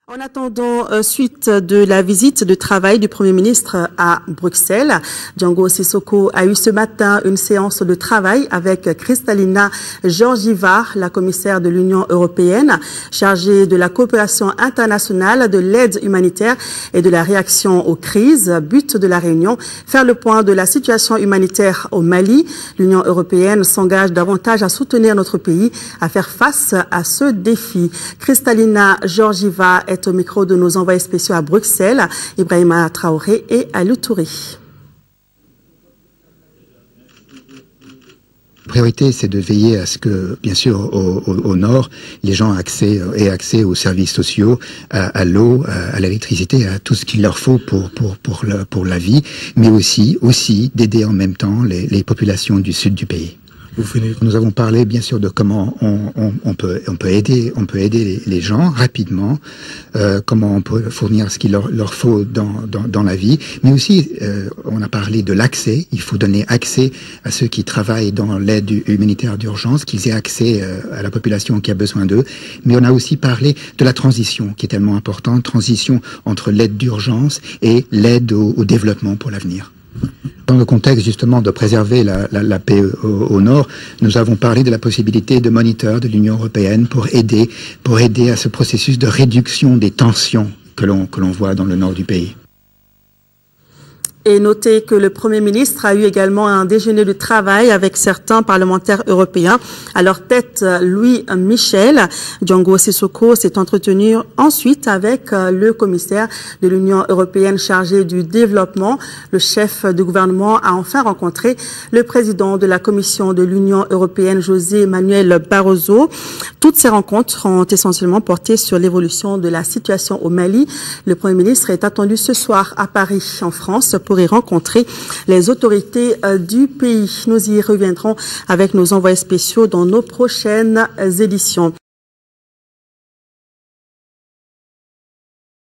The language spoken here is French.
En attendant suite de la visite de travail du Premier ministre à Bruxelles, Django Sissoko a eu ce matin une séance de travail avec Kristalina Georgieva, la commissaire de l'Union européenne, chargée de la coopération internationale, de l'aide humanitaire et de la réaction aux crises. But de la réunion, faire le point de la situation humanitaire au Mali. L'Union européenne s'engage davantage à soutenir notre pays à faire face à ce défi. Kristalina Georgieva est au micro de nos envoyés spéciaux à Bruxelles, Ibrahima Traoré et Alou Touré. La priorité, c'est de veiller à ce que, bien sûr, au nord, les gens aient accès aux services sociaux, à l'eau, à l'électricité, à tout ce qu'il leur faut pour la vie, mais aussi d'aider en même temps les populations du sud du pays. Nous avons parlé bien sûr de comment on peut aider les gens rapidement, comment on peut fournir ce qu'il leur faut dans la vie, mais aussi on a parlé de l'accès. Il faut donner accès à ceux qui travaillent dans l'aide humanitaire d'urgence, qu'ils aient accès à la population qui a besoin d'eux. Mais on a aussi parlé de la transition qui est tellement importante, transition entre l'aide d'urgence et l'aide au développement pour l'avenir. Dans le contexte justement de préserver la paix au nord, nous avons parlé de la possibilité de moniteurs de l'Union européenne pour aider à ce processus de réduction des tensions que l'on voit dans le nord du pays. Et notez que le Premier ministre a eu également un déjeuner de travail avec certains parlementaires européens. À leur tête, Louis Michel. Django Sissoko s'est entretenu ensuite avec le commissaire de l'Union européenne chargé du développement. Le chef de gouvernement a enfin rencontré le président de la Commission de l'Union européenne, José Manuel Barroso. Toutes ces rencontres ont essentiellement porté sur l'évolution de la situation au Mali. Le Premier ministre est attendu ce soir à Paris, en France, pour y rencontrer les autorités du pays. Nous y reviendrons avec nos envoyés spéciaux dans nos prochaines éditions.